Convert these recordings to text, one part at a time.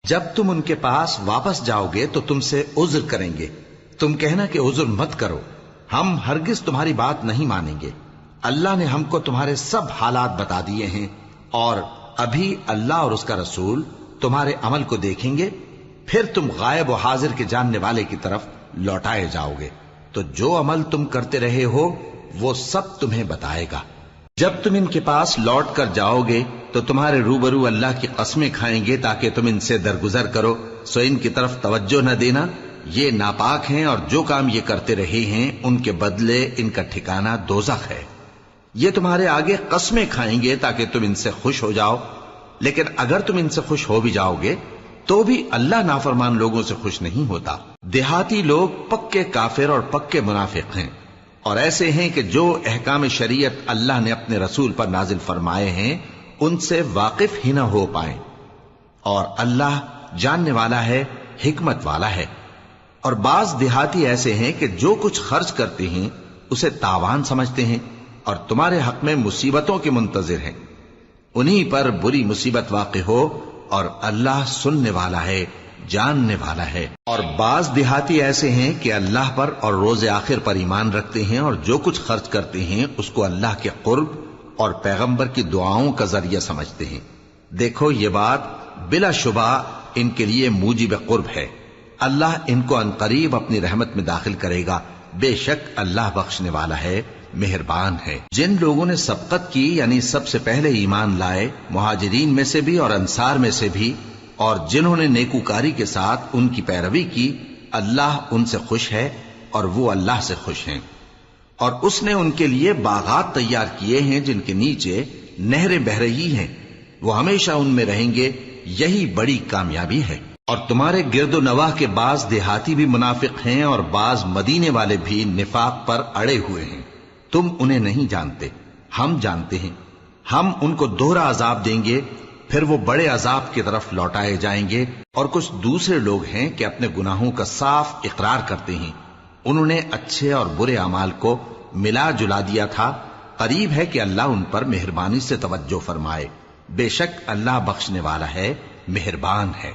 جب تم ان کے پاس واپس جاؤ گے تو تم سے عذر کریں گے، تم کہنا کہ عذر مت کرو، ہم ہرگز تمہاری بات نہیں مانیں گے۔ اللہ نے ہم کو تمہارے سب حالات بتا دیے ہیں، اور ابھی اللہ اور اس کا رسول تمہارے عمل کو دیکھیں گے، پھر تم غائب و حاضر کے جاننے والے کی طرف لوٹائے جاؤ گے، تو جو عمل تم کرتے رہے ہو وہ سب تمہیں بتائے گا۔ جب تم ان کے پاس لوٹ کر جاؤ گے تو تمہارے روبرو اللہ کی قسمیں کھائیں گے تاکہ تم ان سے درگزر کرو، سو ان کی طرف توجہ نہ دینا، یہ ناپاک ہیں، اور جو کام یہ کرتے رہے ہیں ان کے بدلے ان کا ٹھکانہ دوزخ ہے۔ یہ تمہارے آگے قسمیں کھائیں گے تاکہ تم ان سے خوش ہو جاؤ، لیکن اگر تم ان سے خوش ہو بھی جاؤ گے تو بھی اللہ نافرمان لوگوں سے خوش نہیں ہوتا۔ دیہاتی لوگ پکے کافر اور پکے منافق ہیں، اور ایسے ہیں کہ جو احکام شریعت اللہ نے اپنے رسول پر نازل فرمائے ہیں ان سے واقف ہی نہ ہو پائیں، اور اللہ جاننے والا ہے، حکمت والا ہے۔ اور بعض دیہاتی ایسے ہیں کہ جو کچھ خرچ کرتے ہیں اسے تاوان سمجھتے ہیں اور تمہارے حق میں مصیبتوں کے منتظر ہیں، انہی پر بری مصیبت واقع ہو، اور اللہ سننے والا ہے، جاننے والا ہے۔ اور بعض دیہاتی ایسے ہیں کہ اللہ پر اور روز آخر پر ایمان رکھتے ہیں، اور جو کچھ خرچ کرتے ہیں اس کو اللہ کے قرب اور پیغمبر کی دعاؤں کا ذریعہ سمجھتے ہیں۔ دیکھو یہ بات بلا شبہ ان کے لیے موجب قرب ہے، اللہ ان کو عنقریب اپنی رحمت میں داخل کرے گا، بے شک اللہ بخشنے والا ہے، مہربان ہے۔ جن لوگوں نے سبقت کی یعنی سب سے پہلے ایمان لائے، مہاجرین میں سے بھی اور انصار میں سے بھی، اور جنہوں نے نیکوکاری کے ساتھ ان کی پیروی کی، اللہ ان سے خوش ہے اور وہ اللہ سے خوش ہیں۔ اور اس نے ان کے لیے باغات تیار کیے ہیں جن کے نیچے نہریں بہہ رہی ہیں، وہ ہمیشہ ان میں رہیں گے، یہی بڑی کامیابی ہے۔ اور تمہارے گرد و نواح کے بعض دیہاتی بھی منافق ہیں اور بعض مدینے والے بھی نفاق پر اڑے ہوئے ہیں، تم انہیں نہیں جانتے، ہم جانتے ہیں۔ ہم ان کو دوہرا عذاب دیں گے، پھر وہ بڑے عذاب کی طرف لوٹائے جائیں گے۔ اور کچھ دوسرے لوگ ہیں کہ اپنے گناہوں کا صاف اقرار کرتے ہیں، انہوں نے اچھے اور برے اعمال کو ملا جلا دیا تھا، قریب ہے کہ اللہ ان پر مہربانی سے توجہ فرمائے، بے شک اللہ بخشنے والا ہے، مہربان ہے۔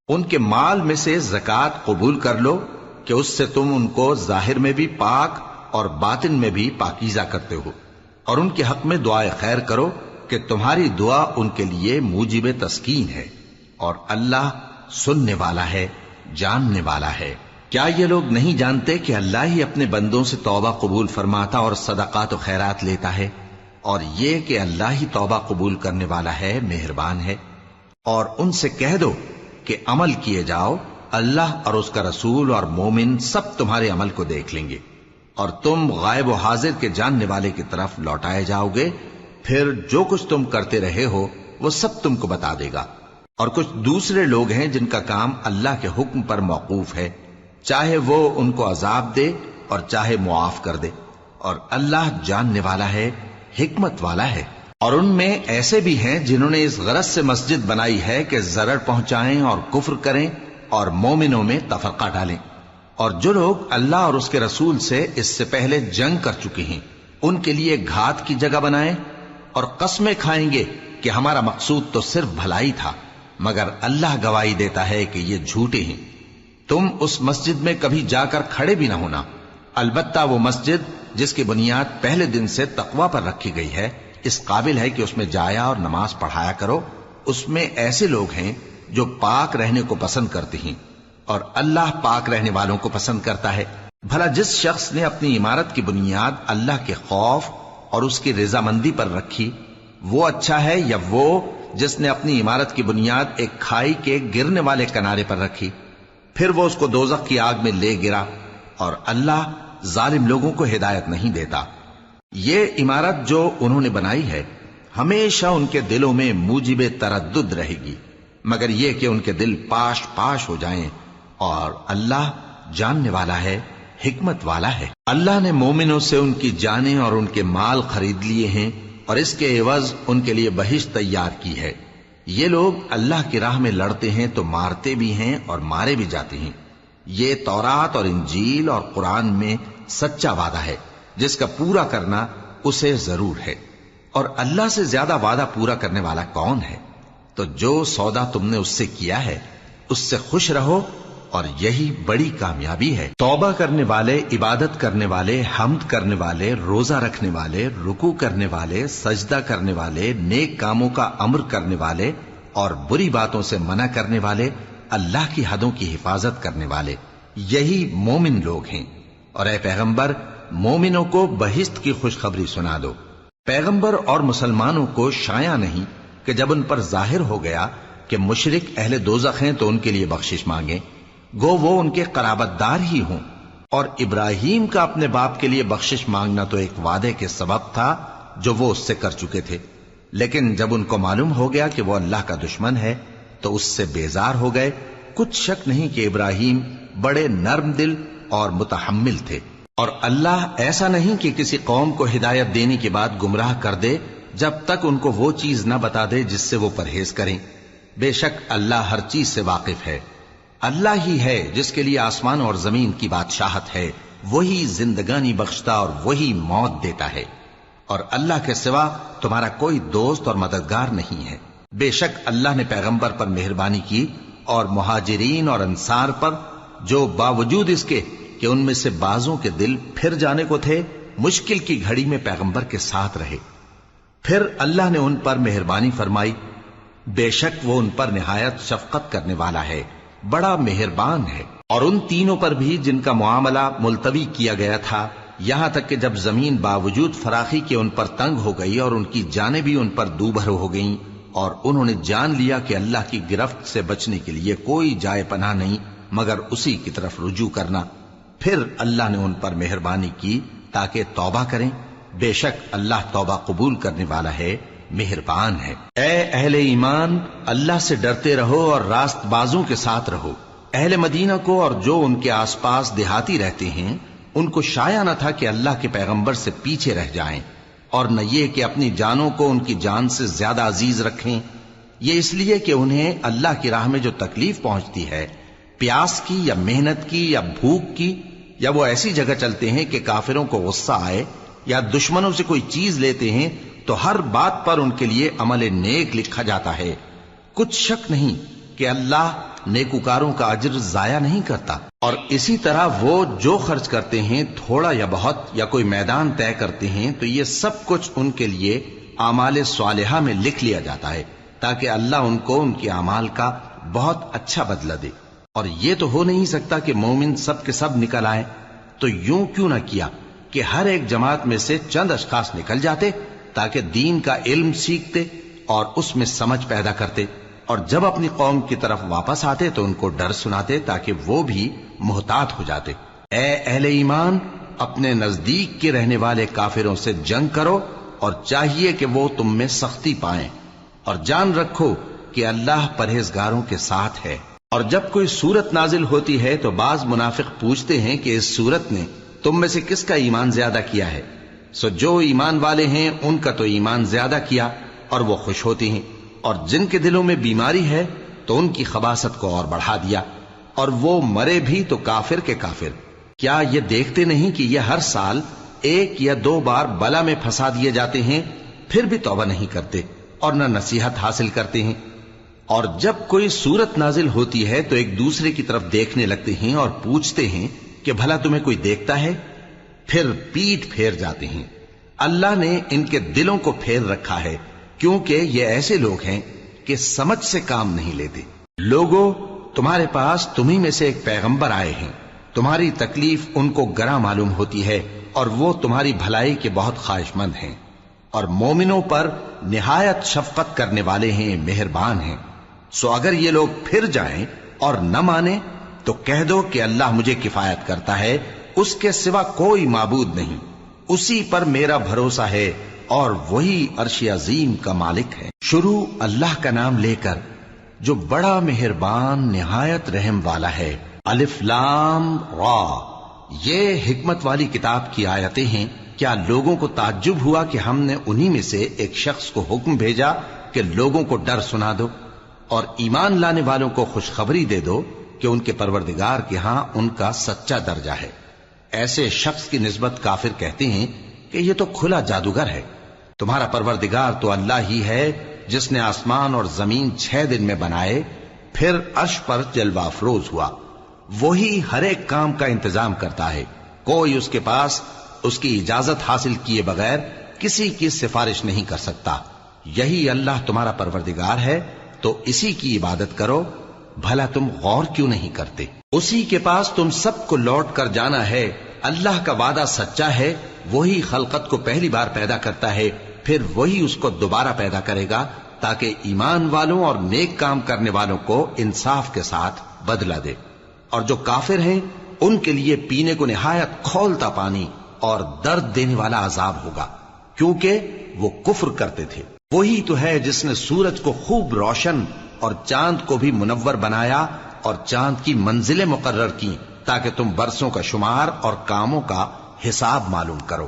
ان کے مال میں سے زکوٰۃ قبول کر لو کہ اس سے تم ان کو ظاہر میں بھی پاک اور باطن میں بھی پاکیزہ کرتے ہو، اور ان کے حق میں دعائے خیر کرو کہ تمہاری دعا ان کے لیے موجب تسکین ہے، اور اللہ سننے والا ہے، جاننے والا ہے۔ کیا یہ لوگ نہیں جانتے کہ اللہ ہی اپنے بندوں سے توبہ قبول فرماتا اور صدقات و خیرات لیتا ہے، اور یہ کہ اللہ ہی توبہ قبول کرنے والا ہے، مہربان ہے۔ اور ان سے کہہ دو کہ عمل کیے جاؤ، اللہ اور اس کا رسول اور مومن سب تمہارے عمل کو دیکھ لیں گے، اور تم غائب و حاضر کے جاننے والے کی طرف لوٹائے جاؤ گے، پھر جو کچھ تم کرتے رہے ہو وہ سب تم کو بتا دے گا۔ اور کچھ دوسرے لوگ ہیں جن کا کام اللہ کے حکم پر موقوف ہے، چاہے وہ ان کو عذاب دے اور چاہے معاف کر دے، اور اللہ جاننے والا ہے، حکمت والا ہے۔ اور ان میں ایسے بھی ہیں جنہوں نے اس غرض سے مسجد بنائی ہے کہ ضرر پہنچائیں اور کفر کریں اور مومنوں میں تفرقہ ڈالیں، اور جو لوگ اللہ اور اس کے رسول سے اس سے پہلے جنگ کر چکے ہیں ان کے لیے گھات کی جگہ بنائیں، اور قسمیں کھائیں گے کہ ہمارا مقصود تو صرف بھلائی تھا، مگر اللہ گواہی دیتا ہے کہ یہ جھوٹے ہیں۔ تم اس مسجد میں کبھی جا کر کھڑے بھی نہ ہونا، البتہ وہ مسجد جس کی بنیاد پہلے دن سے تقوی پر رکھی گئی ہے اس قابل ہے کہ اس میں جایا اور نماز پڑھایا کرو۔ اس میں ایسے لوگ ہیں جو پاک رہنے کو پسند کرتے ہیں، اور اللہ پاک رہنے والوں کو پسند کرتا ہے۔ بھلا جس شخص نے اپنی عمارت کی بنیاد اللہ کے خوف اور اس کی رضامندی پر رکھی، وہ اچھا ہے یا وہ جس نے اپنی عمارت کی بنیاد ایک کھائی کے گرنے والے کنارے پر رکھی، پھر وہ اس کو دوزخ کی آگ میں لے گرا، اور اللہ ظالم لوگوں کو ہدایت نہیں دیتا۔ یہ عمارت جو انہوں نے بنائی ہے ہمیشہ ان کے دلوں میں موجب تردد رہے گی، مگر یہ کہ ان کے دل پاش پاش ہو جائیں، اور اللہ جاننے والا ہے، حکمت والا ہے۔ اللہ نے مومنوں سے ان کی جانیں اور ان کے مال خرید لیے ہیں، اور اس کے عوض ان کے لیے بہشت تیار کی ہے۔ یہ لوگ اللہ کی راہ میں لڑتے ہیں تو مارتے بھی ہیں اور مارے بھی جاتے ہیں۔ یہ تورات اور انجیل اور قرآن میں سچا وعدہ ہے جس کا پورا کرنا اسے ضرور ہے، اور اللہ سے زیادہ وعدہ پورا کرنے والا کون ہے؟ تو جو سودا تم نے اس سے کیا ہے اس سے خوش رہو اور یہی بڑی کامیابی ہے۔ توبہ کرنے والے، عبادت کرنے والے، حمد کرنے والے، روزہ رکھنے والے، رکوع کرنے والے، سجدہ کرنے والے، نیک کاموں کا امر کرنے والے اور بری باتوں سے منع کرنے والے، اللہ کی حدوں کی حفاظت کرنے والے، یہی مومن لوگ ہیں۔ اور اے پیغمبر، مومنوں کو بہشت کی خوشخبری سنا دو۔ پیغمبر اور مسلمانوں کو شایع نہیں کہ جب ان پر ظاہر ہو گیا کہ مشرک اہل دوزخ ہیں تو ان کے لیے بخشش مانگیں، گو وہ ان کے قرابت دار ہی ہوں۔ اور ابراہیم کا اپنے باپ کے لیے بخشش مانگنا تو ایک وعدے کے سبب تھا جو وہ اس سے کر چکے تھے، لیکن جب ان کو معلوم ہو گیا کہ وہ اللہ کا دشمن ہے تو اس سے بیزار ہو گئے۔ کچھ شک نہیں کہ ابراہیم بڑے نرم دل اور متحمل تھے، اور اللہ ایسا نہیں کہ کسی قوم کو ہدایت دینے کے بعد گمراہ کر دے جب تک ان کو وہ چیز نہ بتا دے جس سے وہ پرہیز کریں۔ بے شک اللہ ہر چیز سے واقف ہے۔ اللہ ہی ہے جس کے لیے آسمان اور زمین کی بادشاہت ہے، وہی زندگانی بخشتا اور وہی موت دیتا ہے، اور اللہ کے سوا تمہارا کوئی دوست اور مددگار نہیں ہے۔ بے شک اللہ نے پیغمبر پر مہربانی کی اور مہاجرین اور انصار پر، جو باوجود اس کے کہ ان میں سے بعضوں کے دل پھر جانے کو تھے، مشکل کی گھڑی میں پیغمبر کے ساتھ رہے۔ پھر اللہ نے ان پر مہربانی فرمائی، بے شک وہ ان پر نہایت شفقت کرنے والا ہے، بڑا مہربان ہے۔ اور ان تینوں پر بھی جن کا معاملہ ملتوی کیا گیا تھا، یہاں تک کہ جب زمین باوجود فراخی کے ان پر تنگ ہو گئی اور ان کی جانیں بھی ان پر دوبھر ہو گئیں، اور انہوں نے جان لیا کہ اللہ کی گرفت سے بچنے کے لیے کوئی جائے پناہ نہیں مگر اسی کی طرف رجوع کرنا، پھر اللہ نے ان پر مہربانی کی تاکہ توبہ کریں۔ بے شک اللہ توبہ قبول کرنے والا ہے، مہربان ہے۔ اے اہل ایمان، اللہ سے ڈرتے رہو اور راست بازوں کے ساتھ رہو۔ اہل مدینہ کو اور جو ان کے آس پاس دیہاتی رہتے ہیں، ان کو شایع نہ تھا کہ اللہ کے پیغمبر سے پیچھے رہ جائیں، اور نہ یہ کہ اپنی جانوں کو ان کی جان سے زیادہ عزیز رکھیں۔ یہ اس لیے کہ انہیں اللہ کی راہ میں جو تکلیف پہنچتی ہے، پیاس کی یا محنت کی یا بھوک کی، یا وہ ایسی جگہ چلتے ہیں کہ کافروں کو غصہ آئے یا دشمنوں سے کوئی چیز لیتے ہیں، تو ہر بات پر ان کے لیے عمل نیک لکھا جاتا ہے۔ کچھ شک نہیں کہ اللہ نیکوکاروں کا اجر ضائع نہیں کرتا۔ اور اسی طرح وہ جو خرچ کرتے ہیں، تھوڑا یا بہت، یا کوئی میدان طے کرتے ہیں، تو یہ سب کچھ ان کے لیے اعمال صالحہ میں لکھ لیا جاتا ہے، تاکہ اللہ ان کو ان کے اعمال کا بہت اچھا بدلہ دے۔ اور یہ تو ہو نہیں سکتا کہ مومن سب کے سب نکل آئیں، تو یوں کیوں نہ کیا کہ ہر ایک جماعت میں سے چند اشخاص نکل جاتے تاکہ دین کا علم سیکھتے اور اس میں سمجھ پیدا کرتے، اور جب اپنی قوم کی طرف واپس آتے تو ان کو ڈر سناتے تاکہ وہ بھی محتاط ہو جاتے۔ اے اہل ایمان، اپنے نزدیک کے رہنے والے کافروں سے جنگ کرو، اور چاہیے کہ وہ تم میں سختی پائیں، اور جان رکھو کہ اللہ پرہیزگاروں کے ساتھ ہے۔ اور جب کوئی سورت نازل ہوتی ہے تو بعض منافق پوچھتے ہیں کہ اس سورت نے تم میں سے کس کا ایمان زیادہ کیا ہے؟ سو جو ایمان والے ہیں ان کا تو ایمان زیادہ کیا، اور وہ خوش ہوتے ہیں، اور جن کے دلوں میں بیماری ہے تو ان کی خباثت کو اور بڑھا دیا، اور وہ مرے بھی تو کافر کے کافر۔ کیا یہ دیکھتے نہیں کہ یہ ہر سال 1 یا 2 بار بلا میں پھنسا دیے جاتے ہیں، پھر بھی توبہ نہیں کرتے اور نہ نصیحت حاصل کرتے ہیں؟ اور جب کوئی سورت نازل ہوتی ہے تو ایک دوسرے کی طرف دیکھنے لگتے ہیں اور پوچھتے ہیں کہ بھلا تمہیں کوئی دیکھتا ہے؟ پھر پیٹ پھیر جاتے ہیں۔ اللہ نے ان کے دلوں کو پھیر رکھا ہے، کیونکہ یہ ایسے لوگ ہیں کہ سمجھ سے کام نہیں لیتے۔ لوگوں، تمہارے پاس تمہیں میں سے ایک پیغمبر آئے ہیں، تمہاری تکلیف ان کو گراں معلوم ہوتی ہے، اور وہ تمہاری بھلائی کے بہت خواہش مند ہیں، اور مومنوں پر نہایت شفقت کرنے والے ہیں، مہربان ہیں۔ سو اگر یہ لوگ پھر جائیں اور نہ مانیں تو کہہ دو کہ اللہ مجھے کفایت کرتا ہے، اس کے سوا کوئی معبود نہیں، اسی پر میرا بھروسہ ہے، اور وہی عرش عظیم کا مالک ہے۔ شروع اللہ کا نام لے کر جو بڑا مہربان نہایت رحم والا ہے۔ الف لام را، یہ حکمت والی کتاب کی آیتیں ہیں۔ کیا لوگوں کو تعجب ہوا کہ ہم نے انہی میں سے ایک شخص کو حکم بھیجا کہ لوگوں کو ڈر سنا دو اور ایمان لانے والوں کو خوشخبری دے دو کہ ان کے پروردگار کے ہاں ان کا سچا درجہ ہے۔ ایسے شخص کی نسبت کافر کہتے ہیں کہ یہ تو کھلا جادوگر ہے۔ تمہارا پروردگار تو اللہ ہی ہے جس نے آسمان اور زمین 6 دن میں بنائے، پھر عرش پر جلوہ افروز ہوا۔ وہی ہر ایک کام کا انتظام کرتا ہے، کوئی اس کے پاس اس کی اجازت حاصل کیے بغیر کسی کی سفارش نہیں کر سکتا۔ یہی اللہ تمہارا پروردگار ہے، تو اسی کی عبادت کرو، بھلا تم غور کیوں نہیں کرتے؟ اسی کے پاس تم سب کو لوٹ کر جانا ہے۔ اللہ کا وعدہ سچا ہے، وہی خلقت کو پہلی بار پیدا کرتا ہے، پھر وہی اس کو دوبارہ پیدا کرے گا، تاکہ ایمان والوں اور نیک کام کرنے والوں کو انصاف کے ساتھ بدلہ دے۔ اور جو کافر ہیں ان کے لیے پینے کو نہایت کھولتا پانی اور درد دینے والا عذاب ہوگا، کیونکہ وہ کفر کرتے تھے۔ وہی تو ہے جس نے سورج کو خوب روشن اور چاند کو بھی منور بنایا اور چاند کی منزلیں مقرر کی، تاکہ تم برسوں کا شمار اور کاموں کا حساب معلوم کرو۔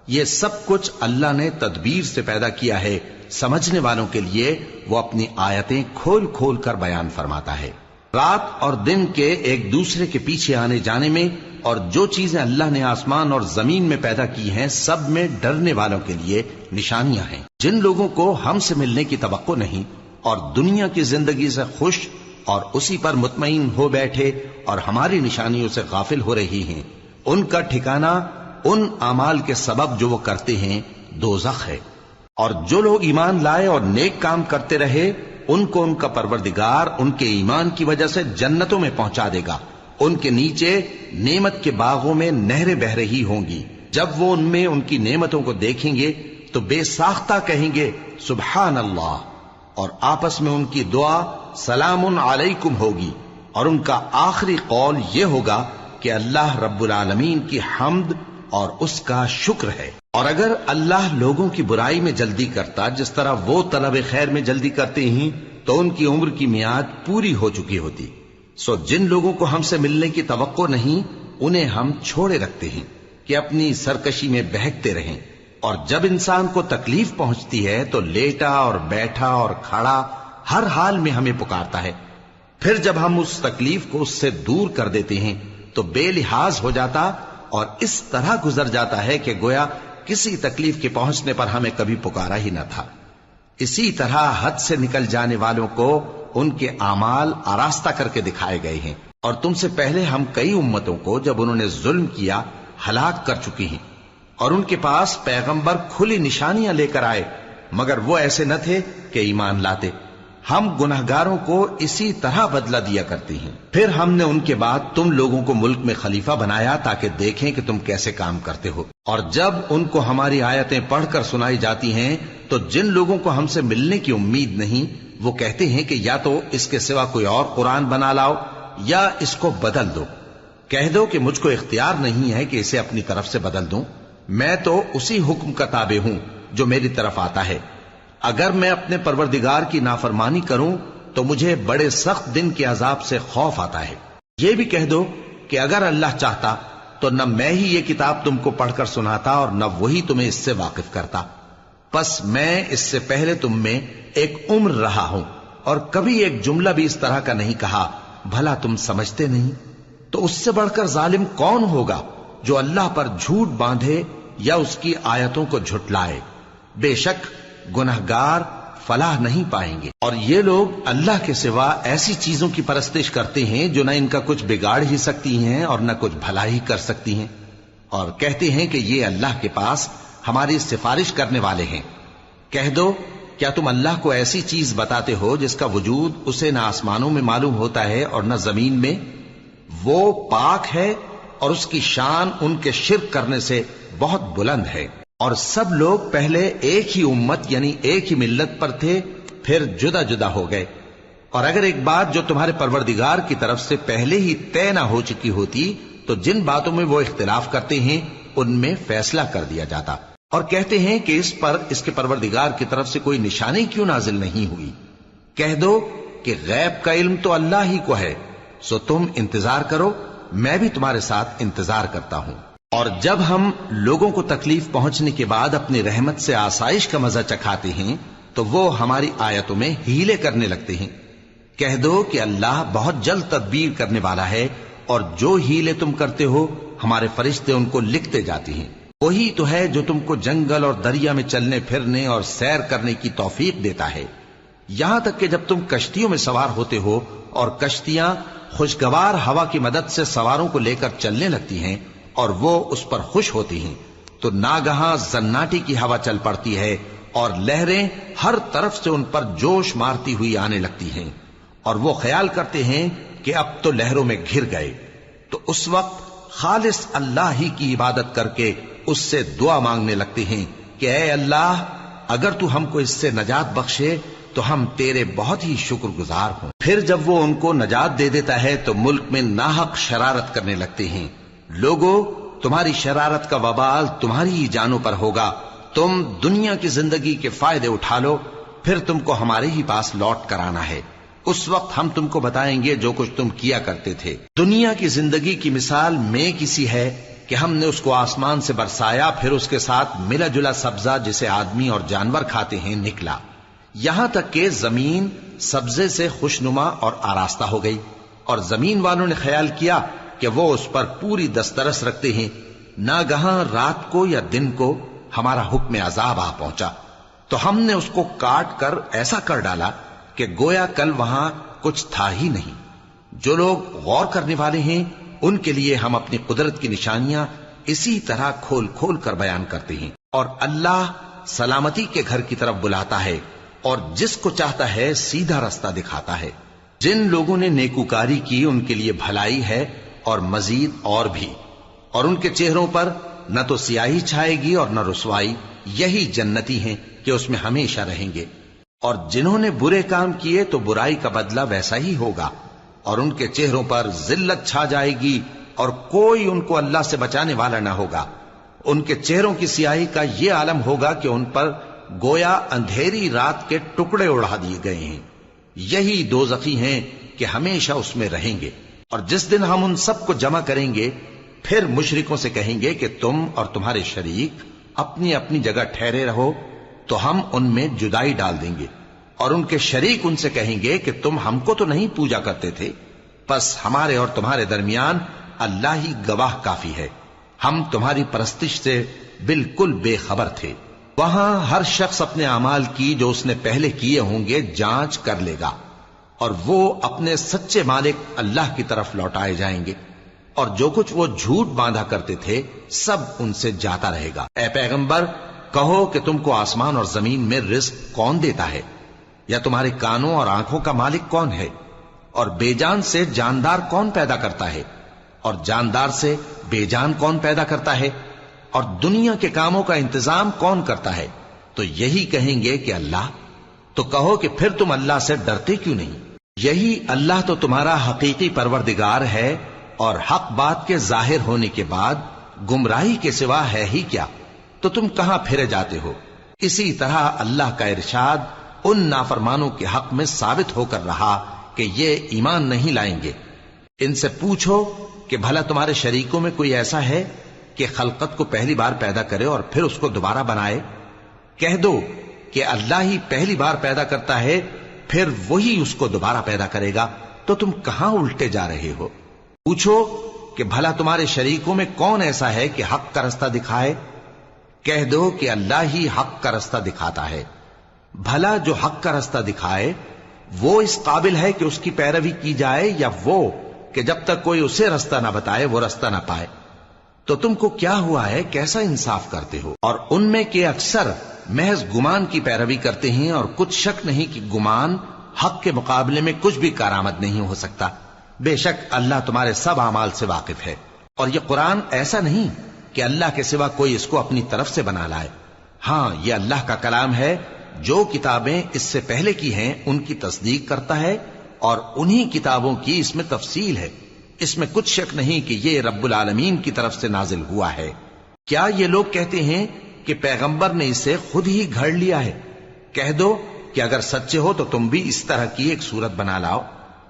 یہ سب کچھ اللہ نے تدبیر سے پیدا کیا ہے، سمجھنے والوں کے لیے وہ اپنی آیتیں کھول کھول کر بیان فرماتا ہے۔ رات اور دن کے ایک دوسرے کے پیچھے آنے جانے میں اور جو چیزیں اللہ نے آسمان اور زمین میں پیدا کی ہیں سب میں ڈرنے والوں کے لیے نشانیاں ہیں۔ جن لوگوں کو ہم سے ملنے کی توقع نہیں اور دنیا کی زندگی سے خوش اور اسی پر مطمئن ہو بیٹھے اور ہماری نشانیوں سے غافل ہو رہی ہیں، ان کا ٹھکانہ ان اعمال کے سبب جو وہ کرتے ہیں دوزخ ہے۔ اور جو لوگ ایمان لائے اور نیک کام کرتے رہے ان کو ان کا پروردگار ان کے ایمان کی وجہ سے جنتوں میں پہنچا دے گا، ان کے نیچے نعمت کے باغوں میں نہریں بہ رہی ہوں گی۔ جب وہ ان میں ان کی نعمتوں کو دیکھیں گے تو بے ساختہ کہیں گے سبحان اللہ، اور آپس میں ان کی دعا سلام علیکم ہوگی، اور ان کا آخری قول یہ ہوگا کہ اللہ رب العالمین کی حمد اور اس کا شکر ہے۔ اور اگر اللہ لوگوں کی برائی میں جلدی کرتا جس طرح وہ طلب خیر میں جلدی کرتے ہیں تو ان کی عمر کی میعاد پوری ہو چکی ہوتی۔ سو جن لوگوں کو ہم سے ملنے کی توقع نہیں انہیں ہم چھوڑے رکھتے ہیں کہ اپنی سرکشی میں بہکتے رہیں، اور جب انسان کو تکلیف پہنچتی ہے تو لیٹا اور بیٹھا اور کھڑا ہر حال میں ہمیں پکارتا ہے، پھر جب ہم اس تکلیف کو اس سے دور کر دیتے ہیں تو بے لحاظ ہو جاتا اور اس طرح گزر جاتا ہے کہ گویا کسی تکلیف کے پہنچنے پر ہمیں کبھی پکارا ہی نہ تھا۔ اسی طرح حد سے نکل جانے والوں کو ان کے اعمال آراستہ کر کے دکھائے گئے ہیں، اور تم سے پہلے ہم کئی امتوں کو جب انہوں نے ظلم کیا ہلاک کر چکی ہیں، اور ان کے پاس پیغمبر کھلی نشانیاں لے کر آئے مگر وہ ایسے نہ تھے کہ ایمان لاتے۔ ہم گنہگاروں کو اسی طرح بدلہ دیا کرتے ہیں۔ پھر ہم نے ان کے بعد تم لوگوں کو ملک میں خلیفہ بنایا تاکہ دیکھیں کہ تم کیسے کام کرتے ہو، اور جب ان کو ہماری آیتیں پڑھ کر سنائی جاتی ہیں تو جن لوگوں کو ہم سے ملنے کی امید نہیں وہ کہتے ہیں کہ یا تو اس کے سوا کوئی اور قرآن بنا لاؤ یا اس کو بدل دو۔ کہہ دو کہ مجھ کو اختیار نہیں ہے کہ اسے اپنی طرف سے بدل دوں، میں تو اسی حکم کا تابع ہوں جو میری طرف آتا ہے۔ اگر میں اپنے پروردگار کی نافرمانی کروں تو مجھے بڑے سخت دن کے عذاب سے خوف آتا ہے۔ یہ بھی کہہ دو کہ اگر اللہ چاہتا تو نہ میں ہی یہ کتاب تم کو پڑھ کر سناتا اور نہ وہی تمہیں اس سے واقف کرتا، پس میں اس سے پہلے تم میں ایک عمر رہا ہوں اور کبھی ایک جملہ بھی اس طرح کا نہیں کہا، بھلا تم سمجھتے نہیں؟ تو اس سے بڑھ کر ظالم کون ہوگا جو اللہ پر جھوٹ باندھے یا اس کی آیتوں کو جھٹلائے؟ بے شک گنہگار فلاح نہیں پائیں گے۔ اور یہ لوگ اللہ کے سوا ایسی چیزوں کی پرستش کرتے ہیں جو نہ ان کا کچھ بگاڑ ہی سکتی ہیں اور نہ کچھ بھلا ہی کر سکتی ہیں، اور کہتے ہیں کہ یہ اللہ کے پاس ہماری سفارش کرنے والے ہیں۔ کہہ دو کیا تم اللہ کو ایسی چیز بتاتے ہو جس کا وجود اسے نہ آسمانوں میں معلوم ہوتا ہے اور نہ زمین میں؟ وہ پاک ہے اور اس کی شان ان کے شرک کرنے سے بہت بلند ہے۔ اور سب لوگ پہلے ایک ہی امت یعنی ایک ہی ملت پر تھے، پھر جدا جدا ہو گئے۔ اور اگر ایک بات جو تمہارے پروردگار کی طرف سے پہلے ہی طے نہ ہو چکی ہوتی تو جن باتوں میں وہ اختلاف کرتے ہیں ان میں فیصلہ کر دیا جاتا۔ اور کہتے ہیں کہ اس پر اس کے پروردگار کی طرف سے کوئی نشانی کیوں نازل نہیں ہوئی؟ کہہ دو کہ غیب کا علم تو اللہ ہی کو ہے، سو تم انتظار کرو، میں بھی تمہارے ساتھ انتظار کرتا ہوں۔ اور جب ہم لوگوں کو تکلیف پہنچنے کے بعد اپنی رحمت سے آسائش کا مزہ چکھاتے ہیں تو وہ ہماری آیتوں میں ہیلے کرنے لگتے ہیں۔ کہہ دو کہ اللہ بہت جلد تدبیر کرنے والا ہے، اور جو ہیلے تم کرتے ہو ہمارے فرشتے ان کو لکھتے جاتے ہیں۔ وہی تو ہے جو تم کو جنگل اور دریا میں چلنے پھرنے اور سیر کرنے کی توفیق دیتا ہے، یہاں تک کہ جب تم کشتیوں میں سوار ہوتے ہو اور کشتیاں خوشگوار ہوا کی مدد سے سواروں کو لے کر چلنے لگتی ہیں اور وہ اس پر خوش ہوتی ہیں، تو ناگہاں زناٹی کی ہوا چل پڑتی ہے اور لہریں ہر طرف سے ان پر جوش مارتی ہوئی آنے لگتی ہیں، اور وہ خیال کرتے ہیں کہ اب تو لہروں میں گھر گئے، تو اس وقت خالص اللہ ہی کی عبادت کر کے اس سے دعا مانگنے لگتے ہیں کہ اے اللہ، اگر تو ہم کو اس سے نجات بخشے تو ہم تیرے بہت ہی شکر گزار ہوں۔ پھر جب وہ ان کو نجات دے دیتا ہے تو ملک میں ناحق شرارت کرنے لگتے ہیں۔ لوگو، تمہاری شرارت کا وبال تمہاری ہی جانوں پر ہوگا، تم دنیا کی زندگی کے فائدے اٹھا لو، پھر تم کو ہمارے ہی پاس لوٹ کر آنا ہے، اس وقت ہم تم کو بتائیں گے جو کچھ تم کیا کرتے تھے۔ دنیا کی زندگی کی مثال میں کسی ہے کہ ہم نے اس کو آسمان سے برسایا، پھر اس کے ساتھ ملا جلا سبزہ جسے آدمی اور جانور کھاتے ہیں نکلا، یہاں تک کہ زمین سبزے سے خوشنما اور آراستہ ہو گئی، اور زمین والوں نے خیال کیا کہ وہ اس پر پوری دسترس رکھتے ہیں۔ ناگہاں رات کو یا دن کو ہمارا حکم عذاب آ پہنچا تو ہم نے اس کو کاٹ کر ایسا کر ڈالا کہ گویا کل وہاں کچھ تھا ہی نہیں۔ جو لوگ غور کرنے والے ہیں ان کے لیے ہم اپنی قدرت کی نشانیاں اسی طرح کھول کھول کر بیان کرتے ہیں، اور اللہ سلامتی کے گھر کی طرف بلاتا ہے اور جس کو چاہتا ہے سیدھا رستہ دکھاتا ہے۔ جن لوگوں نے نیکوکاری کی ان کے لیے بھلائی ہے اور مزید اور بھی، اور ان کے چہروں پر نہ تو سیاہی چھائے گی اور نہ رسوائی، یہی جنتی ہیں کہ اس میں ہمیشہ رہیں گے۔ اور جنہوں نے برے کام کیے تو برائی کا بدلہ ویسا ہی ہوگا، اور ان کے چہروں پر ذلت چھا جائے گی اور کوئی ان کو اللہ سے بچانے والا نہ ہوگا۔ ان کے چہروں کی سیاہی کا یہ عالم ہوگا کہ ان پر گویا اندھیری رات کے ٹکڑے اڑا دیے گئے ہیں، یہی دوزخی ہیں کہ ہمیشہ اس میں رہیں گے۔ اور جس دن ہم ان سب کو جمع کریں گے پھر مشرکوں سے کہیں گے کہ تم اور تمہارے شریک اپنی اپنی جگہ ٹھہرے رہو، تو ہم ان میں جدائی ڈال دیں گے، اور ان کے شریک ان سے کہیں گے کہ تم ہم کو تو نہیں پوجا کرتے تھے، بس ہمارے اور تمہارے درمیان اللہ ہی گواہ کافی ہے، ہم تمہاری پرستش سے بالکل بے خبر تھے۔ وہاں ہر شخص اپنے اعمال کی جو اس نے پہلے کیے ہوں گے جانچ کر لے گا، اور وہ اپنے سچے مالک اللہ کی طرف لوٹائے جائیں گے، اور جو کچھ وہ جھوٹ باندھا کرتے تھے سب ان سے جاتا رہے گا۔ اے پیغمبر، کہو کہ تم کو آسمان اور زمین میں رزق کون دیتا ہے، یا تمہارے کانوں اور آنکھوں کا مالک کون ہے، اور بے جان سے جاندار کون پیدا کرتا ہے، اور جاندار سے بے جان کون پیدا کرتا ہے، اور دنیا کے کاموں کا انتظام کون کرتا ہے؟ تو یہی کہیں گے کہ اللہ۔ تو کہو کہ پھر تم اللہ سے ڈرتے کیوں نہیں؟ یہی اللہ تو تمہارا حقیقی پروردگار ہے، اور حق بات کے ظاہر ہونے کے بعد گمراہی کے سوا ہے ہی کیا، تو تم کہاں پھرے جاتے ہو؟ اسی طرح اللہ کا ارشاد ان نافرمانوں کے حق میں ثابت ہو کر رہا کہ یہ ایمان نہیں لائیں گے۔ ان سے پوچھو کہ بھلا تمہارے شریکوں میں کوئی ایسا ہے کہ خلقت کو پہلی بار پیدا کرے اور پھر اس کو دوبارہ بنائے؟ کہہ دو کہ اللہ ہی پہلی بار پیدا کرتا ہے، پھر وہی اس کو دوبارہ پیدا کرے گا، تو تم کہاں الٹے جا رہے ہو؟ پوچھو کہ بھلا تمہارے شریکوں میں کون ایسا ہے کہ حق کا رستہ دکھائے؟ کہہ دو کہ اللہ ہی حق کا رستہ دکھاتا ہے۔ بھلا جو حق کا رستہ دکھائے وہ اس قابل ہے کہ اس کی پیروی کی جائے، یا وہ کہ جب تک کوئی اسے رستہ نہ بتائے وہ رستہ نہ پائے؟ تو تم کو کیا ہوا ہے، کیسا انصاف کرتے ہو؟ اور ان میں کے اکثر محض گمان کی پیروی کرتے ہیں، اور کچھ شک نہیں کہ گمان حق کے مقابلے میں کچھ بھی کارآمد نہیں ہو سکتا۔ بے شک اللہ تمہارے سب اعمال سے واقف ہے، اور یہ قرآن ایسا نہیں کہ اللہ کے سوا کوئی اس کو اپنی طرف سے بنا لائے۔ ہاں، یہ اللہ کا کلام ہے، جو کتابیں اس سے پہلے کی ہیں ان کی تصدیق کرتا ہے، اور انہی کتابوں کی اس میں تفصیل ہے۔ اس میں کچھ شک نہیں کہ یہ رب العالمین کی طرف سے نازل ہوا ہے۔ کیا یہ لوگ کہتے ہیں کہ پیغمبر نے اسے خود ہی گھڑ لیا ہے؟ کہہ دو کہ اگر سچے ہو تو تم بھی اس طرح کی ایک صورت بنا لاؤ،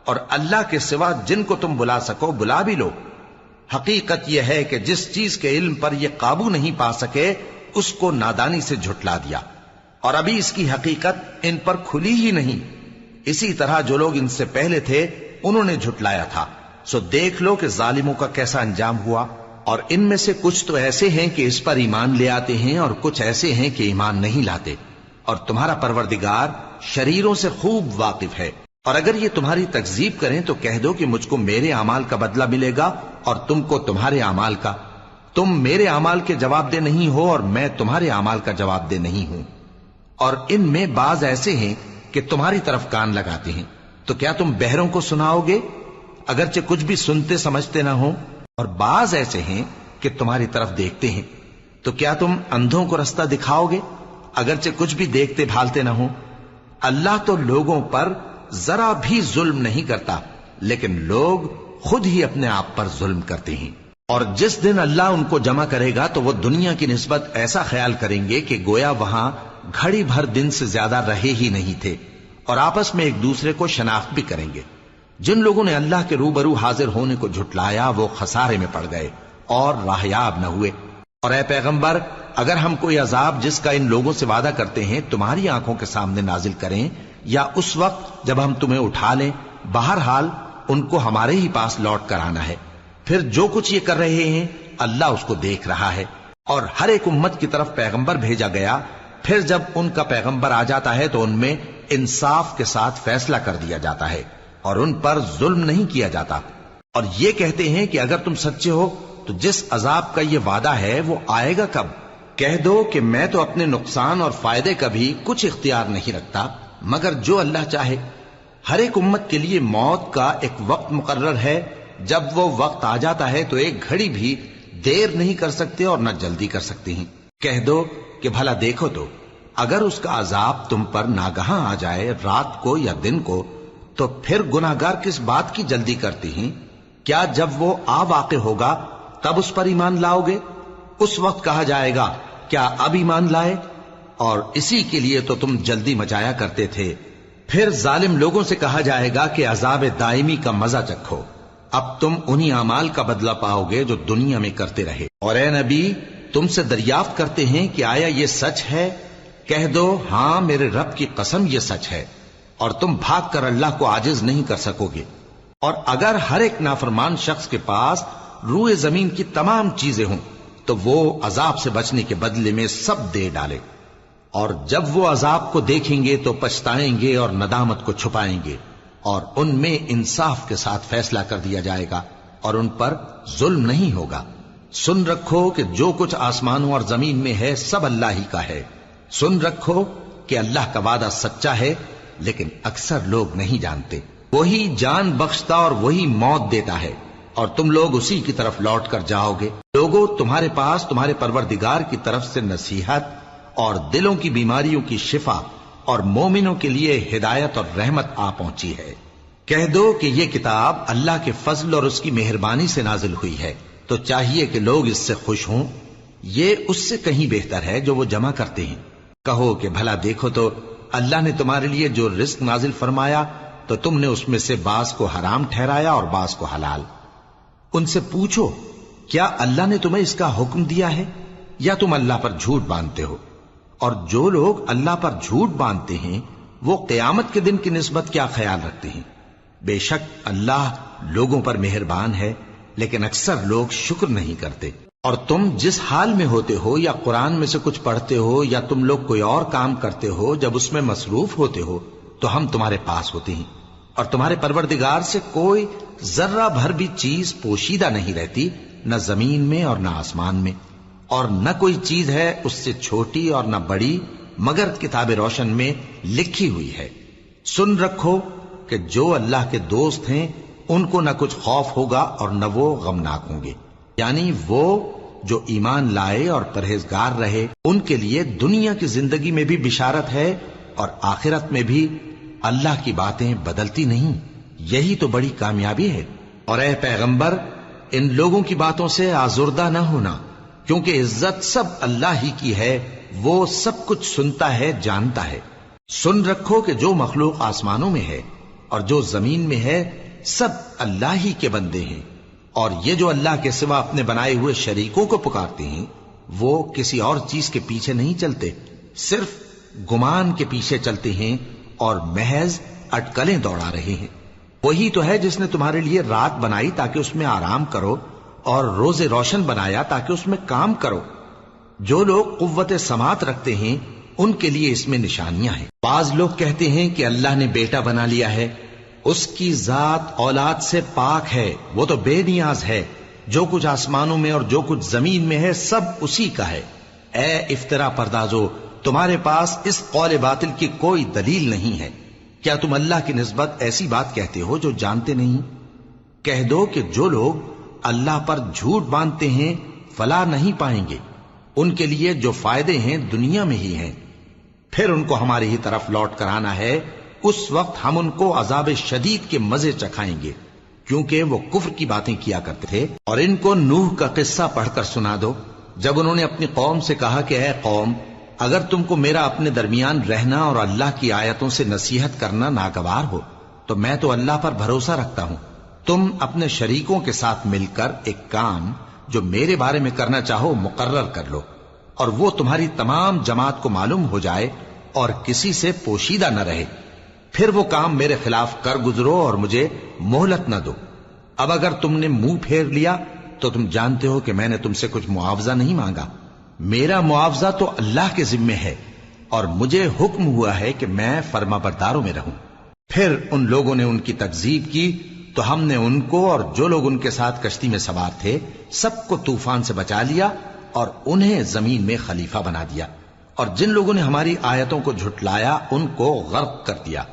اور اللہ کے سوا جن کو تم بلا سکو بلا بھی لو۔ حقیقت یہ ہے کہ جس چیز کے علم پر یہ قابو نہیں پا سکے اس کو نادانی سے جھٹلا دیا، اور ابھی اس کی حقیقت ان پر کھلی ہی نہیں۔ اسی طرح جو لوگ ان سے پہلے تھے انہوں نے جھٹلایا تھا، سو دیکھ لو کہ ظالموں کا کیسا انجام ہوا۔ اور ان میں سے کچھ تو ایسے ہیں کہ اس پر ایمان لے آتے ہیں، اور کچھ ایسے ہیں کہ ایمان نہیں لاتے، اور تمہارا پروردگار شریروں سے خوب واقف ہے۔ اور اگر یہ تمہاری تکذیب کریں تو کہہ دو کہ مجھ کو میرے اعمال کا بدلہ ملے گا اور تم کو تمہارے اعمال کا. تم میرے اعمال کے جواب دہ نہیں ہو اور میں تمہارے اعمال کا جواب دہ نہیں ہوں. اور ان میں بعض ایسے ہیں کہ تمہاری طرف کان لگاتے ہیں، تو کیا تم بہروں کو سناؤ گے اگرچہ کچھ بھی سنتے سمجھتے نہ ہو؟ اور بعض ایسے ہیں کہ تمہاری طرف دیکھتے ہیں، تو کیا تم اندھوں کو رستہ دکھاؤ گے اگرچہ کچھ بھی دیکھتے بھالتے نہ ہو؟ اللہ تو لوگوں پر ذرا بھی ظلم نہیں کرتا، لیکن لوگ خود ہی اپنے آپ پر ظلم کرتے ہیں. اور جس دن اللہ ان کو جمع کرے گا تو وہ دنیا کی نسبت ایسا خیال کریں گے کہ گویا وہاں گھڑی بھر دن سے زیادہ رہے ہی نہیں تھے، اور آپس میں ایک دوسرے کو شناخت بھی کریں گے. جن لوگوں نے اللہ کے روبرو حاضر ہونے کو جھٹلایا وہ خسارے میں پڑ گئے اور راہیاب نہ ہوئے. اور اے پیغمبر، اگر ہم کوئی عذاب جس کا ان لوگوں سے وعدہ کرتے ہیں تمہاری آنکھوں کے سامنے نازل کریں یا اس وقت جب ہم تمہیں اٹھا لیں، بہرحال ان کو ہمارے ہی پاس لوٹ کر آنا ہے. پھر جو کچھ یہ کر رہے ہیں اللہ اس کو دیکھ رہا ہے. اور ہر ایک امت کی طرف پیغمبر بھیجا گیا، پھر جب ان کا پیغمبر آ جاتا ہے تو ان میں انصاف کے ساتھ فیصلہ کر دیا جاتا ہے اور ان پر ظلم نہیں کیا جاتا. اور یہ کہتے ہیں کہ اگر تم سچے ہو تو جس عذاب کا یہ وعدہ ہے وہ آئے گا کب؟ کہہ دو کہ میں تو اپنے نقصان اور فائدے کا بھی کچھ اختیار نہیں رکھتا مگر جو اللہ چاہے. ہر ایک امت کے لیے موت کا ایک وقت مقرر ہے، جب وہ وقت آ جاتا ہے تو ایک گھڑی بھی دیر نہیں کر سکتے اور نہ جلدی کر سکتے ہیں. کہہ دو کہ بھلا دیکھو تو اگر اس کا عذاب تم پر ناگہاں آ جائے رات کو یا دن کو تو پھر گناہگار کس بات کی جلدی کرتے ہیں؟ کیا جب وہ آ واقع ہوگا تب اس پر ایمان لاؤ گے؟ اس وقت کہا جائے گا کیا اب ایمان لائے؟ اور اسی کے لیے تو تم جلدی مچایا کرتے تھے. پھر ظالم لوگوں سے کہا جائے گا کہ عذاب دائمی کا مزہ چکھو، اب تم انہی اعمال کا بدلہ پاؤ گے جو دنیا میں کرتے رہے. اور اے نبی، تم سے دریافت کرتے ہیں کہ آیا یہ سچ ہے؟ کہہ دو ہاں میرے رب کی قسم یہ سچ ہے، اور تم بھاگ کر اللہ کو عاجز نہیں کر سکو گے. اور اگر ہر ایک نافرمان شخص کے پاس روئے زمین کی تمام چیزیں ہوں تو وہ عذاب سے بچنے کے بدلے میں سب دے ڈالے، اور جب وہ عذاب کو دیکھیں گے تو پچھتائیں گے اور ندامت کو چھپائیں گے، اور ان میں انصاف کے ساتھ فیصلہ کر دیا جائے گا اور ان پر ظلم نہیں ہوگا. سن رکھو کہ جو کچھ آسمانوں اور زمین میں ہے سب اللہ ہی کا ہے. سن رکھو کہ اللہ کا وعدہ سچا ہے لیکن اکثر لوگ نہیں جانتے. وہی جان بخشتا اور وہی موت دیتا ہے اور تم لوگ اسی کی طرف لوٹ کر جاؤ گے. لوگوں، تمہارے پاس تمہارے پروردگار کی طرف سے نصیحت اور دلوں کی بیماریوں کی شفا اور مومنوں کے لیے ہدایت اور رحمت آ پہنچی ہے. کہہ دو کہ یہ کتاب اللہ کے فضل اور اس کی مہربانی سے نازل ہوئی ہے، تو چاہیے کہ لوگ اس سے خوش ہوں. یہ اس سے کہیں بہتر ہے جو وہ جمع کرتے ہیں. کہو کہ بھلا دیکھو تو اللہ نے تمہارے لیے جو رزق نازل فرمایا تو تم نے اس میں سے بعض کو حرام ٹھہرایا اور بعض کو حلال. ان سے پوچھو کیا اللہ نے تمہیں اس کا حکم دیا ہے یا تم اللہ پر جھوٹ باندھتے ہو؟ اور جو لوگ اللہ پر جھوٹ باندھتے ہیں وہ قیامت کے دن کی نسبت کیا خیال رکھتے ہیں؟ بے شک اللہ لوگوں پر مہربان ہے لیکن اکثر لوگ شکر نہیں کرتے. اور تم جس حال میں ہوتے ہو یا قرآن میں سے کچھ پڑھتے ہو یا تم لوگ کوئی اور کام کرتے ہو، جب اس میں مصروف ہوتے ہو تو ہم تمہارے پاس ہوتے ہیں، اور تمہارے پروردگار سے کوئی ذرہ بھر بھی چیز پوشیدہ نہیں رہتی، نہ زمین میں اور نہ آسمان میں، اور نہ کوئی چیز ہے اس سے چھوٹی اور نہ بڑی مگر کتاب روشن میں لکھی ہوئی ہے. سن رکھو کہ جو اللہ کے دوست ہیں ان کو نہ کچھ خوف ہوگا اور نہ وہ غمناک ہوں گے. یعنی وہ جو ایمان لائے اور پرہیزگار رہے ان کے لیے دنیا کی زندگی میں بھی بشارت ہے اور آخرت میں بھی. اللہ کی باتیں بدلتی نہیں، یہی تو بڑی کامیابی ہے. اور اے پیغمبر، ان لوگوں کی باتوں سے آزردہ نہ ہونا، کیونکہ عزت سب اللہ ہی کی ہے، وہ سب کچھ سنتا ہے، جانتا ہے. سن رکھو کہ جو مخلوق آسمانوں میں ہے اور جو زمین میں ہے سب اللہ ہی کے بندے ہیں، اور یہ جو اللہ کے سوا اپنے بنائے ہوئے شریکوں کو پکارتے ہیں وہ کسی اور چیز کے پیچھے نہیں چلتے، صرف گمان کے پیچھے چلتے ہیں اور محض اٹکلیں دوڑا رہے ہیں. وہی تو ہے جس نے تمہارے لیے رات بنائی تاکہ اس میں آرام کرو اور روز روشن بنایا تاکہ اس میں کام کرو. جو لوگ قوت سماعت رکھتے ہیں ان کے لیے اس میں نشانیاں ہیں. بعض لوگ کہتے ہیں کہ اللہ نے بیٹا بنا لیا ہے، اس کی ذات اولاد سے پاک ہے، وہ تو بے نیاز ہے، جو کچھ آسمانوں میں اور جو کچھ زمین میں ہے سب اسی کا ہے۔ اے افترا پردازو، تمہارے پاس اس قول باطل کی کوئی دلیل نہیں ہے، کیا تم اللہ کی نسبت ایسی بات کہتے ہو جو جانتے نہیں؟ کہہ دو کہ جو لوگ اللہ پر جھوٹ باندھتے ہیں فلاح نہیں پائیں گے، ان کے لیے جو فائدے ہیں دنیا میں ہی ہیں، پھر ان کو ہماری ہی طرف لوٹ کر آنا ہے، اس وقت ہم ان کو عذاب شدید کے مزے چکھائیں گے، کیونکہ وہ کفر کی باتیں کیا کرتے تھے۔ اور ان کو نوح کا قصہ پڑھ کر سنا دو، جب انہوں نے اپنی قوم سے کہا کہ اے قوم، اگر تم کو میرا اپنے درمیان رہنا اور اللہ کی آیتوں سے نصیحت کرنا ناگوار ہو تو میں تو اللہ پر بھروسہ رکھتا ہوں، تم اپنے شریکوں کے ساتھ مل کر ایک کام جو میرے بارے میں کرنا چاہو مقرر کر لو، اور وہ تمہاری تمام جماعت کو معلوم ہو جائے اور کسی سے پوشیدہ نہ رہے، پھر وہ کام میرے خلاف کر گزرو اور مجھے مہلت نہ دو۔ اب اگر تم نے منہ پھیر لیا تو تم جانتے ہو کہ میں نے تم سے کچھ معاوضہ نہیں مانگا، میرا معاوضہ تو اللہ کے ذمے ہے، اور مجھے حکم ہوا ہے کہ میں فرما برداروں میں رہوں۔ پھر ان لوگوں نے ان کی تکذیب کی تو ہم نے ان کو اور جو لوگ ان کے ساتھ کشتی میں سوار تھے سب کو طوفان سے بچا لیا اور انہیں زمین میں خلیفہ بنا دیا، اور جن لوگوں نے ہماری آیتوں کو جھٹلایا ان کو غرق کر دیا۔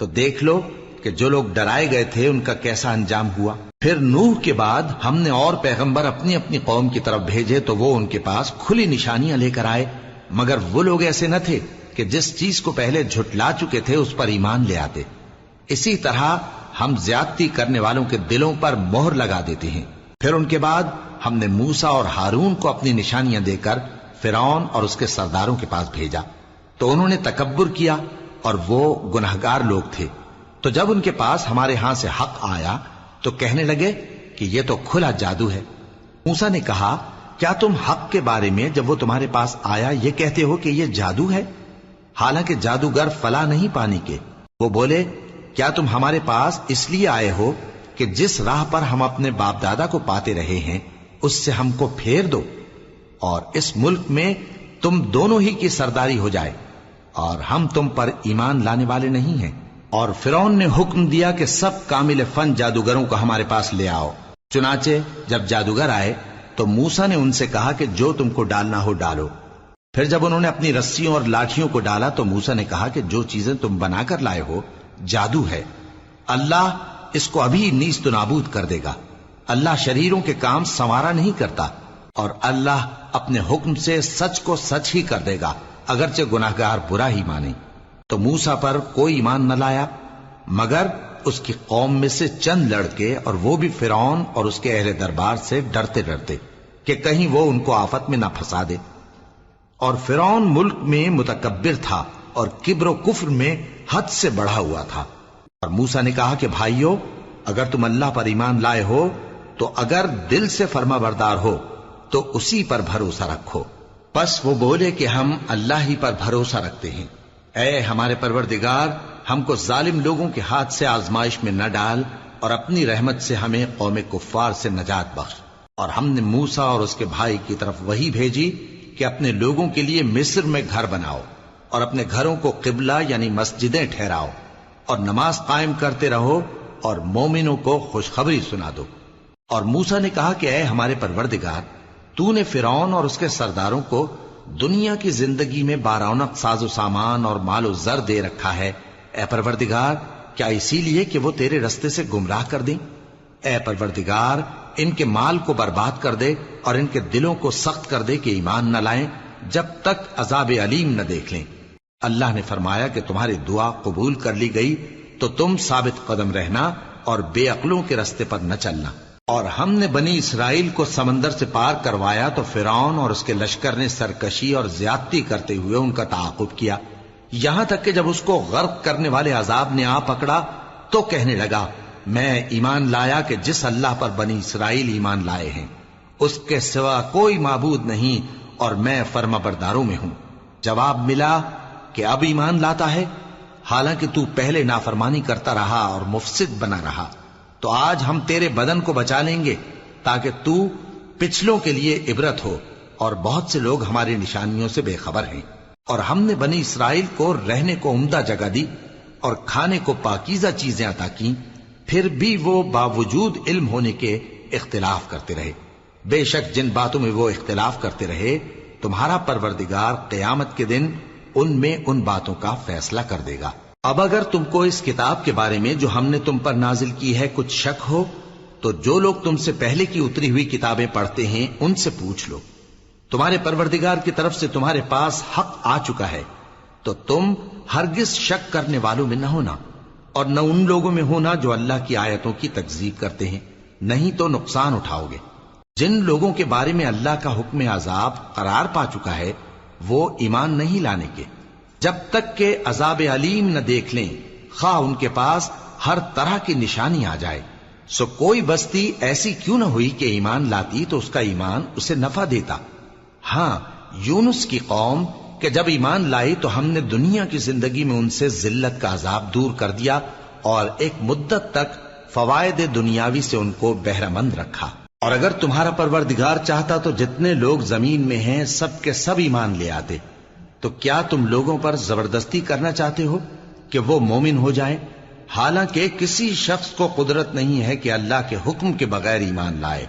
تو دیکھ لو کہ جو لوگ ڈرائے گئے تھے ان کا کیسا انجام ہوا۔ پھر نوح کے بعد ہم نے اور پیغمبر اپنی اپنی قوم کی طرف بھیجے تو وہ ان کے پاس کھلی نشانیاں لے کر آئے، مگر وہ لوگ ایسے نہ تھے کہ جس چیز کو پہلے جھٹلا چکے تھے اس پر ایمان لے آتے۔ اسی طرح ہم زیادتی کرنے والوں کے دلوں پر مہر لگا دیتے ہیں۔ پھر ان کے بعد ہم نے موسیٰ اور ہارون کو اپنی نشانیاں دے کر فرعون اور اس کے سرداروں کے پاس بھیجا، تو انہوں نے تکبر کیا اور وہ گنہگار لوگ تھے۔ تو جب ان کے پاس ہمارے ہاں سے حق آیا تو کہنے لگے کہ یہ تو کھلا جادو ہے۔ موسیٰ نے کہا، کیا تم حق کے بارے میں جب وہ تمہارے پاس آیا یہ کہتے ہو کہ یہ جادو ہے، حالانکہ جادوگر فلاح نہیں پانے کے؟ وہ بولے، کیا تم ہمارے پاس اس لیے آئے ہو کہ جس راہ پر ہم اپنے باپ دادا کو پاتے رہے ہیں اس سے ہم کو پھیر دو، اور اس ملک میں تم دونوں ہی کی سرداری ہو جائے، اور ہم تم پر ایمان لانے والے نہیں ہیں؟ اور فرعون نے حکم دیا کہ سب کامل فن جادوگروں کو ہمارے پاس لے آؤ۔ چنانچہ جب جادوگر آئے تو موسیٰ نے ان سے کہا کہ جو تم کو ڈالنا ہو ڈالو۔ پھر جب انہوں نے اپنی رسیوں اور لاٹھیوں کو ڈالا تو موسیٰ نے کہا کہ جو چیزیں تم بنا کر لائے ہو جادو ہے، اللہ اس کو ابھی نیست و نابود کر دے گا۔ اللہ شریروں کے کام سنوارا نہیں کرتا، اور اللہ اپنے حکم سے سچ کو سچ ہی کر دے گا، اگرچہ گناہگار برا ہی مانے۔ تو موسیٰ پر کوئی ایمان نہ لایا مگر اس کی قوم میں سے چند لڑکے، اور وہ بھی فرعون اور اس کے اہل دربار سے ڈرتے ڈرتے کہ کہیں وہ ان کو آفت میں نہ پھنسا دے۔ اور فرعون ملک میں متکبر تھا اور کبر و کفر میں حد سے بڑھا ہوا تھا۔ اور موسیٰ نے کہا کہ بھائیو، اگر تم اللہ پر ایمان لائے ہو تو اگر دل سے فرما بردار ہو تو اسی پر بھروسہ رکھو۔ پس وہ بولے کہ ہم اللہ ہی پر بھروسہ رکھتے ہیں۔ اے ہمارے پروردگار، ہم کو ظالم لوگوں کے ہاتھ سے آزمائش میں نہ ڈال، اور اپنی رحمت سے ہمیں قوم کفار سے نجات بخش۔ اور ہم نے موسیٰ اور اس کے بھائی کی طرف وحی بھیجی کہ اپنے لوگوں کے لیے مصر میں گھر بناؤ، اور اپنے گھروں کو قبلہ یعنی مسجدیں ٹھہراؤ، اور نماز قائم کرتے رہو، اور مومنوں کو خوشخبری سنا دو۔ اور موسیٰ نے کہا کہ اے ہمارے پروردگار، تو نے فرعون اور اس کے سرداروں کو دنیا کی زندگی میں بارونق ساز و سامان اور مال و زر دے رکھا ہے، اے پروردگار کیا اسی لیے کہ وہ تیرے رستے سے گمراہ کر دیں؟ اے پروردگار ان کے مال کو برباد کر دے اور ان کے دلوں کو سخت کر دے کہ ایمان نہ لائیں جب تک عذاب علیم نہ دیکھ لیں۔ اللہ نے فرمایا کہ تمہاری دعا قبول کر لی گئی تو تم ثابت قدم رہنا اور بے عقلوں کے رستے پر نہ چلنا۔ اور ہم نے بنی اسرائیل کو سمندر سے پار کروایا تو فرعون اور اس کے لشکر نے سرکشی اور زیادتی کرتے ہوئے ان کا تعاقب کیا، یہاں تک کہ جب اس کو غرق کرنے والے عذاب نے آ پکڑا تو کہنے لگا، میں ایمان لایا کہ جس اللہ پر بنی اسرائیل ایمان لائے ہیں اس کے سوا کوئی معبود نہیں، اور میں فرما برداروں میں ہوں۔ جواب ملا کہ اب ایمان لاتا ہے، حالانکہ تو پہلے نافرمانی کرتا رہا اور مفسد بنا رہا، تو آج ہم تیرے بدن کو بچا لیں گے تاکہ تو پچھلوں کے لیے عبرت ہو، اور بہت سے لوگ ہماری نشانیوں سے بے خبر ہیں۔ اور ہم نے بنی اسرائیل کو رہنے کو عمدہ جگہ دی، اور کھانے کو پاکیزہ چیزیں عطا کی، پھر بھی وہ باوجود علم ہونے کے اختلاف کرتے رہے۔ بے شک جن باتوں میں وہ اختلاف کرتے رہے تمہارا پروردگار قیامت کے دن ان میں ان باتوں کا فیصلہ کر دے گا۔ اب اگر تم کو اس کتاب کے بارے میں جو ہم نے تم پر نازل کی ہے کچھ شک ہو تو جو لوگ تم سے پہلے کی اتری ہوئی کتابیں پڑھتے ہیں ان سے پوچھ لو۔ تمہارے پروردگار کی طرف سے تمہارے پاس حق آ چکا ہے تو تم ہرگز شک کرنے والوں میں نہ ہونا، اور نہ ان لوگوں میں ہونا جو اللہ کی آیتوں کی تکذیب کرتے ہیں، نہیں تو نقصان اٹھاؤ گے۔ جن لوگوں کے بارے میں اللہ کا حکم عذاب قرار پا چکا ہے وہ ایمان نہیں لانے کے جب تک کہ عذاب علیم نہ دیکھ لیں، خواہ ان کے پاس ہر طرح کی نشانی آ جائے۔ سو کوئی بستی ایسی کیوں نہ ہوئی کہ ایمان لاتی تو اس کا ایمان اسے نفع دیتا۔ ہاں، یونس کی قوم کہ جب ایمان لائی تو ہم نے دنیا کی زندگی میں ان سے ذلت کا عذاب دور کر دیا اور ایک مدت تک فوائد دنیاوی سے ان کو بہرہ مند رکھا۔ اور اگر تمہارا پروردگار چاہتا تو جتنے لوگ زمین میں ہیں سب کے سب ایمان لے آتے، تو کیا تم لوگوں پر زبردستی کرنا چاہتے ہو کہ وہ مومن ہو جائیں؟ حالانکہ کسی شخص کو قدرت نہیں ہے کہ اللہ کے حکم کے بغیر ایمان لائے،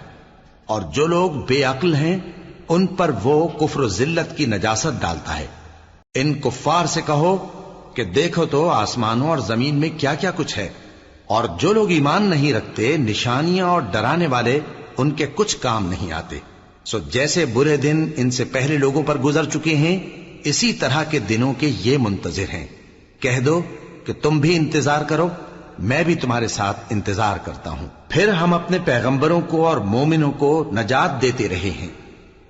اور جو لوگ بے عقل ہیں ان پر وہ کفر و ذلت کی نجاست ڈالتا ہے۔ ان کفار سے کہو کہ دیکھو تو آسمانوں اور زمین میں کیا کیا کچھ ہے، اور جو لوگ ایمان نہیں رکھتے نشانیاں اور ڈرانے والے ان کے کچھ کام نہیں آتے۔ سو جیسے برے دن ان سے پہلے لوگوں پر گزر چکے ہیں اسی طرح کے دنوں کے یہ منتظر ہیں۔ کہہ دو کہ تم بھی انتظار کرو، میں بھی تمہارے ساتھ انتظار کرتا ہوں۔ پھر ہم اپنے پیغمبروں کو اور مومنوں کو نجات دیتے رہے ہیں،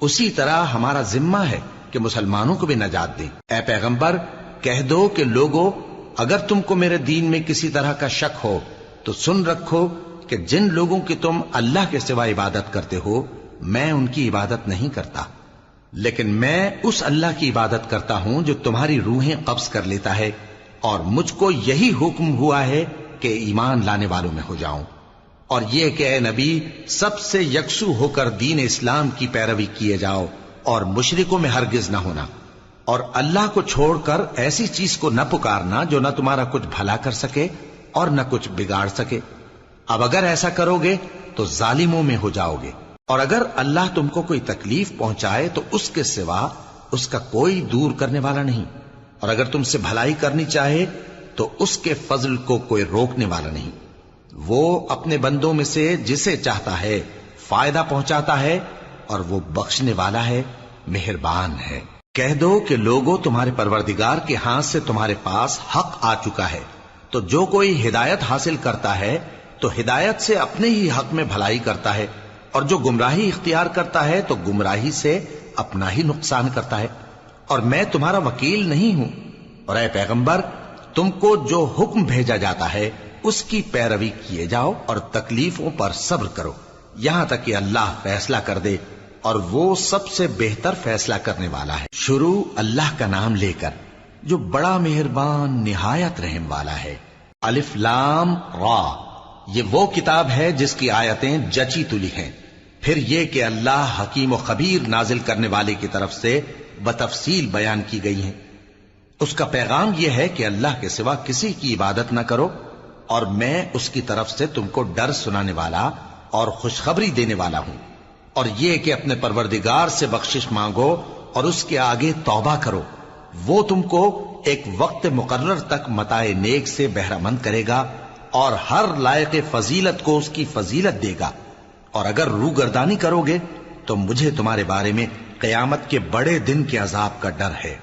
اسی طرح ہمارا ذمہ ہے کہ مسلمانوں کو بھی نجات دیں۔ اے پیغمبر کہہ دو کہ لوگو اگر تم کو میرے دین میں کسی طرح کا شک ہو تو سن رکھو کہ جن لوگوں کی تم اللہ کے سوا عبادت کرتے ہو میں ان کی عبادت نہیں کرتا، لیکن میں اس اللہ کی عبادت کرتا ہوں جو تمہاری روحیں قبض کر لیتا ہے، اور مجھ کو یہی حکم ہوا ہے کہ ایمان لانے والوں میں ہو جاؤں، اور یہ کہ اے نبی سب سے یکسو ہو کر دین اسلام کی پیروی کیے جاؤ اور مشرکوں میں ہرگز نہ ہونا، اور اللہ کو چھوڑ کر ایسی چیز کو نہ پکارنا جو نہ تمہارا کچھ بھلا کر سکے اور نہ کچھ بگاڑ سکے۔ اب اگر ایسا کرو گے تو ظالموں میں ہو جاؤ گے، اور اگر اللہ تم کو کوئی تکلیف پہنچائے تو اس کے سوا اس کا کوئی دور کرنے والا نہیں، اور اگر تم سے بھلائی کرنی چاہے تو اس کے فضل کو کوئی روکنے والا نہیں۔ وہ اپنے بندوں میں سے جسے چاہتا ہے فائدہ پہنچاتا ہے، اور وہ بخشنے والا ہے، مہربان ہے۔ کہہ دو کہ لوگوں تمہارے پروردگار کے ہاتھ سے تمہارے پاس حق آ چکا ہے، تو جو کوئی ہدایت حاصل کرتا ہے تو ہدایت سے اپنے ہی حق میں بھلائی کرتا ہے، اور جو گمراہی اختیار کرتا ہے تو گمراہی سے اپنا ہی نقصان کرتا ہے، اور میں تمہارا وکیل نہیں ہوں۔ اور اے پیغمبر تم کو جو حکم بھیجا جاتا ہے اس کی پیروی کیے جاؤ اور تکلیفوں پر صبر کرو یہاں تک کہ اللہ فیصلہ کر دے، اور وہ سب سے بہتر فیصلہ کرنے والا ہے۔ شروع اللہ کا نام لے کر جو بڑا مہربان نہایت رحم والا ہے۔ الف لام را، یہ وہ کتاب ہے جس کی آیتیں جچی تلی ہیں۔ پھر یہ کہ اللہ حکیم و خبیر نازل کرنے والے کی طرف سے بتفصیل بیان کی گئی ہیں۔ اس کا پیغام یہ ہے کہ اللہ کے سوا کسی کی عبادت نہ کرو، اور میں اس کی طرف سے تم کو ڈر سنانے والا اور خوشخبری دینے والا ہوں، اور یہ کہ اپنے پروردگار سے بخشش مانگو اور اس کے آگے توبہ کرو، وہ تم کو ایک وقت مقرر تک متاع نیک سے بہرہ مند کرے گا، اور ہر لائق فضیلت کو اس کی فضیلت دے گا۔ اور اگر روگردانی کرو گے تو مجھے تمہارے بارے میں قیامت کے بڑے دن کے عذاب کا ڈر ہے۔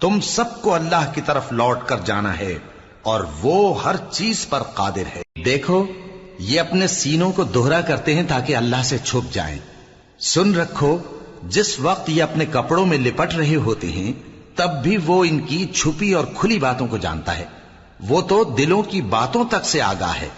تم سب کو اللہ کی طرف لوٹ کر جانا ہے، اور وہ ہر چیز پر قادر ہے۔ دیکھو یہ اپنے سینوں کو دوہرا کرتے ہیں تاکہ اللہ سے چھپ جائیں۔ سن رکھو جس وقت یہ اپنے کپڑوں میں لپٹ رہے ہوتے ہیں تب بھی وہ ان کی چھپی اور کھلی باتوں کو جانتا ہے، وہ تو دلوں کی باتوں تک سے آگاہ ہے۔